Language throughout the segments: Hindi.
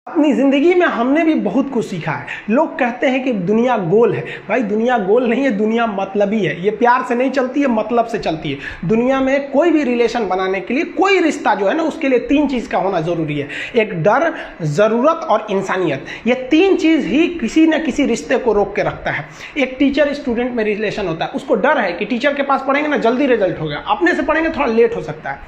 अपनी ज़िंदगी में हमने भी बहुत कुछ सीखा है। लोग कहते हैं कि दुनिया गोल है। भाई दुनिया गोल नहीं है, दुनिया मतलबी है। ये प्यार से नहीं चलती है, मतलब से चलती है। दुनिया में कोई भी रिलेशन बनाने के लिए, कोई रिश्ता जो है ना, उसके लिए तीन चीज़ का होना ज़रूरी है। एक डर, ज़रूरत और इंसानियत। ये तीन चीज़ ही किसी न किसी रिश्ते को रोक के रखता है। एक टीचर स्टूडेंट में रिलेशन होता है, उसको डर है कि टीचर के पास पढ़ेंगे ना जल्दी रिजल्ट होगा, अपने से पढ़ेंगे थोड़ा लेट हो सकता है।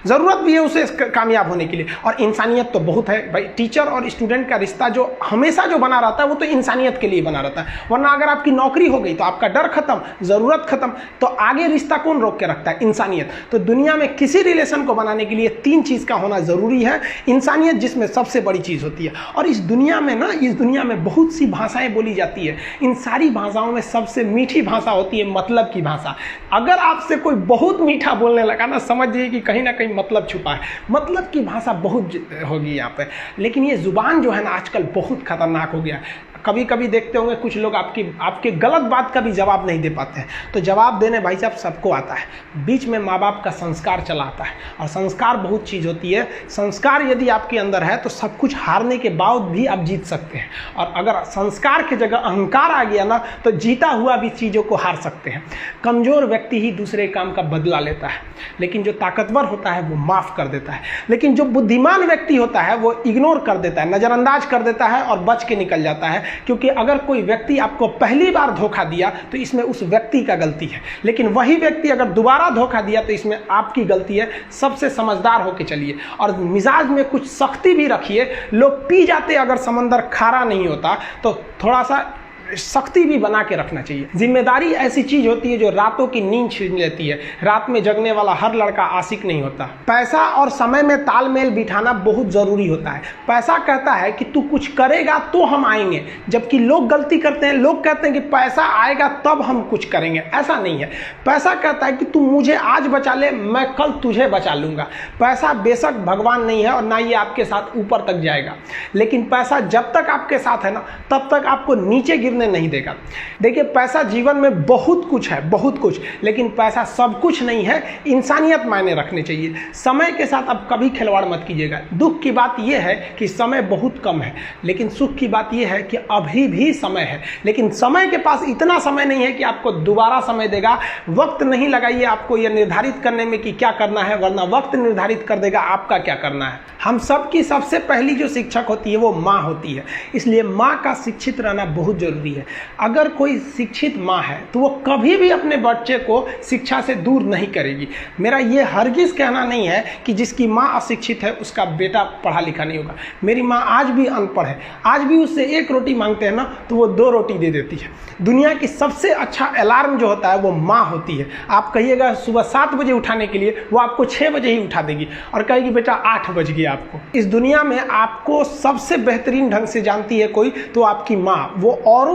ज़रूरत भी है उसे कामयाब होने के लिए, और इंसानियत तो बहुत है भाई। टीचर और स्टूडेंट का रिश्ता जो हमेशा जो बना रहता है वो तो इंसानियत के लिए बना रहता है। वरना अगर आपकी नौकरी हो गई तो आपका डर खत्म, ज़रूरत खत्म, तो आगे रिश्ता कौन रोक के रखता है? इंसानियत। तो दुनिया में किसी रिलेशन को बनाने के लिए तीन चीज़ का होना ज़रूरी है। इंसानियत जिसमें सबसे बड़ी चीज़ होती है। और इस दुनिया में ना, इस दुनिया में बहुत सी भाषाएं बोली जाती है। इन सारी भाषाओं में सबसे मीठी भाषा होती है मतलब की भाषा। अगर आपसे कोई बहुत मीठा बोलने लगा ना, समझिए कि कहीं ना कहीं मतलब छुपा है। मतलब की भाषा बहुत होगी यहाँ पे। लेकिन ये जुबान जो है ना आजकल बहुत खतरनाक हो गया। कभी कभी देखते होंगे कुछ लोग आपके गलत बात का भी जवाब नहीं दे पाते हैं। तो जवाब देने भाई साहब सबको आता है। बीच में माँ बाप का संस्कार चला आता है, और संस्कार बहुत चीज़ होती है। संस्कार यदि आपके अंदर है तो सब कुछ हारने के बाद भी आप जीत सकते हैं। और अगर संस्कार की जगह अहंकार आ गया ना, तो जीता हुआ भी चीज़ों को हार सकते हैं। कमज़ोर व्यक्ति ही दूसरे काम का बदला लेता है, लेकिन जो ताकतवर होता है वो माफ़ कर देता है। लेकिन जो बुद्धिमान व्यक्ति होता है वो इग्नोर कर देता है, नज़रअंदाज कर देता है और बच के निकल जाता है। क्योंकि अगर कोई व्यक्ति आपको पहली बार धोखा दिया तो इसमें उस व्यक्ति का गलती है, लेकिन वही व्यक्ति अगर दोबारा धोखा दिया तो इसमें आपकी गलती है। सबसे समझदार होके चलिए, और मिजाज में कुछ सख्ती भी रखिए। लोग पी जाते अगर समंदर खारा नहीं होता, तो थोड़ा सा सख्ती भी बना के रखना चाहिए। जिम्मेदारी ऐसी चीज होती है जो रातों की नींद छीन लेती है। रात में जगने वाला हर लड़का आशिक नहीं होता। पैसा और समय में तालमेल बिठाना बहुत जरूरी होता है। पैसा कहता है कि तू कुछ करेगा तो हम आएंगे, जबकि लोग गलती करते हैं। लोग कहते हैं कि पैसा आएगा तब हम कुछ करेंगे। ऐसा नहीं है। पैसा कहता है कि तू मुझे आज बचा ले, मैं कल तुझे बचा लूंगा। पैसा बेशक भगवान नहीं है और ना ये आपके साथ ऊपर तक जाएगा, लेकिन पैसा जब तक आपके साथ है ना, तब तक आपको नीचे गिरने नहीं देगा। देखिए, पैसा जीवन में बहुत कुछ है, बहुत कुछ, लेकिन पैसा सब कुछ नहीं है। इंसानियत मायने रखने चाहिए। समय के साथ आप कभी खिलवाड़ मत कीजिएगा। दुख की बात यह है कि समय बहुत कम है, लेकिन सुख की बात यह है कि अभी भी समय है। लेकिन समय के पास इतना समय नहीं है कि आपको दोबारा समय देगा। वक्त नहीं लगाइए आपको यह निर्धारित करने में कि क्या करना है, वरना वक्त निर्धारित कर देगा आपका क्या करना है। हम सबकी सबसे पहली जो शिक्षक होती है वो माँ होती है, इसलिए माँ का शिक्षित रहना बहुत जरूरी है। अगर कोई शिक्षित माँ है तो वो कभी भी अपने बच्चे को शिक्षा से दूर नहीं करेगी। मेरा ये हरगिज कहना नहीं है कि जिसकी माँ अशिक्षित है उसका बेटा पढ़ा लिखा नहीं होगा। मेरी माँ आज भी अनपढ़ है, आज भी उससे एक रोटी मांगते हैं ना तो वो 2 रोटी दे देती है। दुनिया की सबसे अच्छा अलार्म जो होता है वो माँ होती है। आप कहिएगा सुबह 7 बजे उठाने के लिए, वो आपको 6 बजे ही उठा देगी और कहेगी बेटा 8 बज गया आपको। इस दुनिया में आपको सबसे बेहतरीन ढंग से जानती है कोई तो आपकी माँ। वो और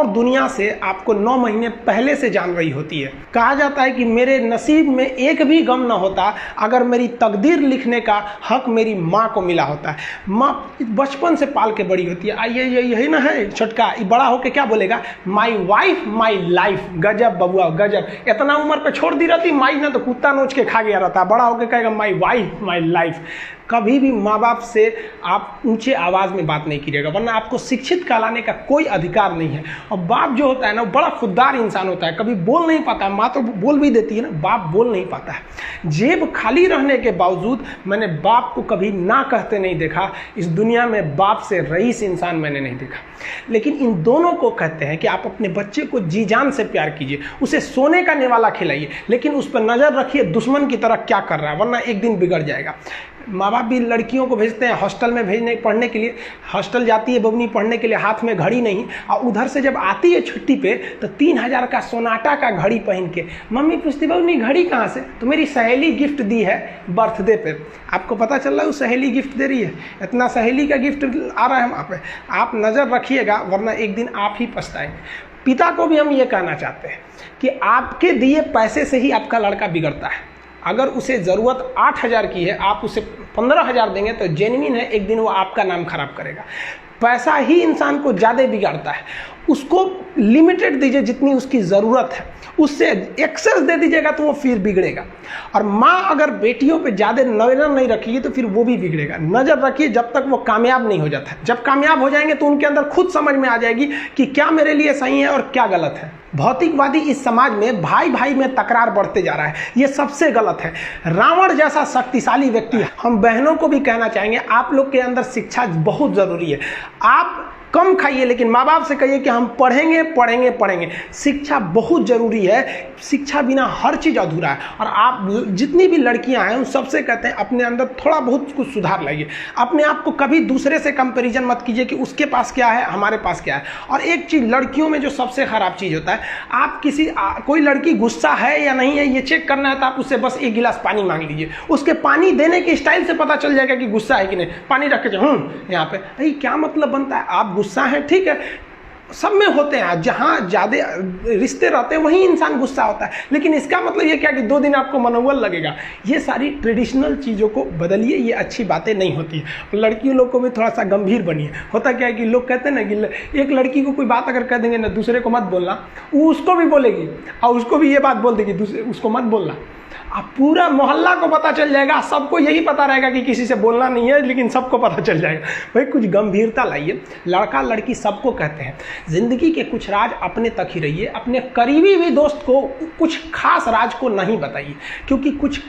दुनिया से आपको 9 महीने पहले से जान रही होती है। कहा जाता है कि मेरे नसीब में एक भी गम न होता अगर मेरी तकदीर लिखने का हक मेरी माँ को मिला होता है। माँ बचपन से पाल के बड़ी होती है। आइए यही ना है छोटका, बड़ा होके क्या बोलेगा? My wife my life. गजब बबुआ गजब। इतना उम्र पे छोड़ दी रहती माई ना तो कुत्ता नोच के खा गया रहता। बड़ा होके कहेगा माई वाइफ माई लाइफ। कभी भी माँ बाप से आप ऊंचे आवाज़ में बात नहीं कीजिएगा, वरना आपको शिक्षित कहलाने का कोई अधिकार नहीं है। और बाप जो होता है ना बड़ा खुददार इंसान होता है, कभी बोल नहीं पाता है। माँ तो बोल भी देती है ना, बाप बोल नहीं पाता है। जेब खाली रहने के बावजूद मैंने बाप को कभी ना कहते नहीं देखा। इस दुनिया में बाप से रईस इंसान मैंने नहीं देखा। लेकिन इन दोनों को कहते हैं कि आप अपने बच्चे को जी जान से प्यार कीजिए, उसे सोने का निवाला खिलाइए, लेकिन उस पर नज़र रखिए दुश्मन की तरह क्या कर रहा है, वरना एक दिन बिगड़ जाएगा। माँ बाप भी लड़कियों को भेजते हैं हॉस्टल में पढ़ने के लिए। हॉस्टल जाती है बबनी पढ़ने के लिए, हाथ में घड़ी नहीं, और उधर से जब आती है छुट्टी पे तो 3000 का सोनाटा का घड़ी पहन के मम्मी पूछती बबनी घड़ी कहाँ से? तो मेरी सहेली गिफ्ट दी है बर्थडे पे। आपको पता चल रहा है वो सहेली गिफ्ट दे रही है? इतना सहेली का गिफ्ट आ रहा है वहाँ पे। आप नज़र रखिएगा, वरना एक दिन आप ही पछताएंगे। पिता को भी हम ये कहना चाहते हैं कि आपके दिए पैसे से ही आपका लड़का बिगड़ता है। अगर उसे ज़रूरत 8000 की है, आप उसे 15,000 देंगे तो जेन्युइन है, एक दिन वो आपका नाम खराब करेगा। पैसा ही इंसान को ज़्यादा बिगाड़ता है। उसको लिमिटेड दीजिए जितनी उसकी ज़रूरत है, उससे एक्सेस दे दीजिएगा तो वो फिर बिगड़ेगा। और माँ अगर बेटियों पे ज़्यादा नज़र नहीं रखेगी तो फिर वो भी बिगड़ेगा। नज़र रखिए जब तक वो कामयाब नहीं हो जाता। जब कामयाब हो जाएंगे तो उनके अंदर खुद समझ में आ जाएगी कि क्या मेरे लिए सही है और क्या गलत है। भौतिकवादी इस समाज में भाई भाई में तकरार बढ़ते जा रहा है, ये सबसे गलत है। रावण जैसा शक्तिशाली व्यक्ति है। हम बहनों को भी कहना चाहेंगे, आप लोग के अंदर शिक्षा बहुत ज़रूरी है। आप कम खाइए लेकिन माँ बाप से कहिए कि हम पढ़ेंगे पढ़ेंगे पढ़ेंगे। शिक्षा बहुत ज़रूरी है, शिक्षा बिना हर चीज़ अधूरा है। और आप जितनी भी लड़कियां हैं उन सबसे कहते हैं अपने अंदर थोड़ा बहुत कुछ सुधार लाइए। अपने आप को कभी दूसरे से कंपैरिजन मत कीजिए कि उसके पास क्या है हमारे पास क्या है। और एक चीज़ लड़कियों में जो सबसे ख़राब चीज़ होता है, आप कोई लड़की गुस्सा है या नहीं है ये चेक करना है तो आप उससे बस एक गिलास पानी मांग लीजिए। उसके पानी देने के स्टाइल से पता चल जाएगा कि गुस्सा है कि नहीं। पानी रख के यहाँ पे, अरे क्या मतलब बनता है? आप गुस्सा है, ठीक है, सब में होते हैं। जहाँ ज़्यादा रिश्ते रहते हैं वहीं इंसान गुस्सा होता है, लेकिन इसका मतलब ये क्या कि 2 दिन आपको मनोबल लगेगा। ये सारी ट्रेडिशनल चीज़ों को बदलिए, ये अच्छी बातें नहीं होती है। लड़कियों लोग को भी थोड़ा सा गंभीर बनिए। होता क्या है कि लोग कहते हैं ना कि एक लड़की को कोई बात अगर कह देंगे ना दूसरे को मत बोलना, वो उसको भी बोलेगी और उसको भी ये बात बोल देगी दूसरे उसको मत बोलना। अब पूरा मोहल्ला को पता चल जाएगा, सबको यही पता रहेगा कि किसी से बोलना नहीं है, लेकिन सबको पता चल जाएगा। भाई कुछ गंभीरता लाइए। लड़का लड़की सबको कहते हैं ज़िंदगी के कुछ राज अपने तक ही रहिए। अपने करीबी भी दोस्त को कुछ खास राज को नहीं बताइए, क्योंकि कुछ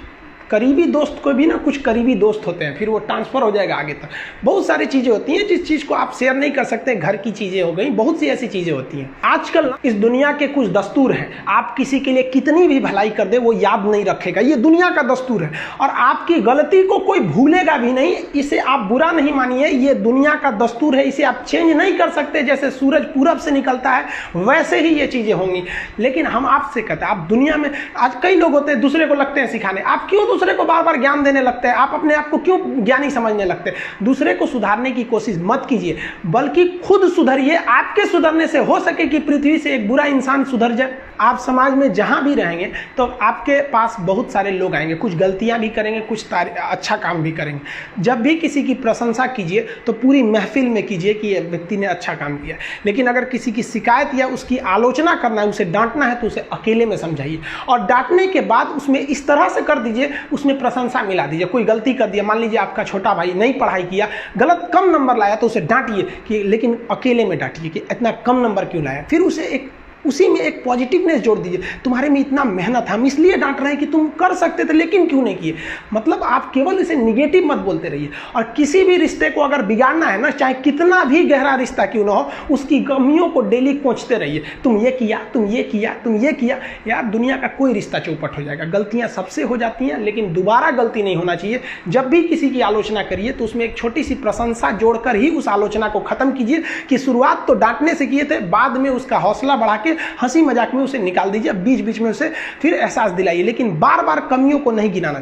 करीबी दोस्त को भी ना कुछ करीबी दोस्त होते हैं, फिर वो ट्रांसफ़र हो जाएगा आगे तक। बहुत सारी चीज़ें होती हैं जिस चीज़ को आप शेयर नहीं कर सकते। घर की चीज़ें हो गई, बहुत सी ऐसी चीज़ें होती हैं। आजकल इस दुनिया के कुछ दस्तूर हैं, आप किसी के लिए कितनी भी भलाई कर दे वो याद नहीं रखेगा। ये दुनिया का दस्तूर है और आपकी गलती को कोई भूलेगा भी नहीं। इसे आप बुरा नहीं मानिए, ये दुनिया का दस्तूर है, इसे आप चेंज नहीं कर सकते। जैसे सूरज पूरब से निकलता है वैसे ही ये चीज़ें होंगी। लेकिन हम आपसे कहते हैं, आप दुनिया में आज कई लोग होते हैं दूसरे को लगते हैं सिखाने, आप क्यों दूसरे को बार बार ज्ञान देने लगते हैं? आप अपने आप को क्यों ज्ञानी समझने लगते हैं? दूसरे को सुधारने की कोशिश मत कीजिए, बल्कि खुद सुधरिए। आपके सुधरने से हो सके कि पृथ्वी से एक बुरा इंसान सुधर जाए। आप समाज में जहां भी रहेंगे तो आपके पास बहुत सारे लोग आएंगे, कुछ गलतियां भी करेंगे, कुछ अच्छा काम भी करेंगे। जब भी किसी की प्रशंसा कीजिए तो पूरी महफिल में कीजिए कि ये व्यक्ति ने अच्छा काम किया। लेकिन अगर किसी की शिकायत या उसकी आलोचना करना है, उसे डांटना है, तो उसे अकेले में समझाइए। और डांटने के बाद उसमें इस तरह से कर दीजिए, उसमें प्रशंसा मिला दीजिए। कोई गलती कर दिया, मान लीजिए आपका छोटा भाई नहीं पढ़ाई किया, गलत कम नंबर लाया, तो उसे डांटिए कि, लेकिन अकेले में डांटिए कि इतना कम नंबर क्यों लाया। फिर उसे उसी में एक पॉजिटिवनेस जोड़ दीजिए। तुम्हारे में इतना मेहनत, हम इसलिए डांट रहे हैं कि तुम कर सकते थे लेकिन क्यों नहीं किए। मतलब आप केवल इसे निगेटिव मत बोलते रहिए। और किसी भी रिश्ते को अगर बिगाड़ना है ना, चाहे कितना भी गहरा रिश्ता क्यों ना हो, उसकी कमियों को डेली कोंचते रहिए। तुम ये किया, तुम ये किया, तुम ये किया। यार दुनिया का कोई रिश्ता चौपट हो जाएगा। गलतियां सबसे हो जाती हैं, लेकिन दोबारा गलती नहीं होना चाहिए। जब भी किसी की आलोचना करिए तो उसमें एक छोटी सी प्रशंसा जोड़कर ही उस आलोचना को खत्म कीजिए कि शुरुआत तो डांटने से किए थे, बाद में उसका हौसला बढ़ा के हंसी मजाक में उसे निकाल दीजिए। बीच बीच में उसे फिर एहसास दिलाइए, लेकिन बार बार कमियों को नहीं गिनाना।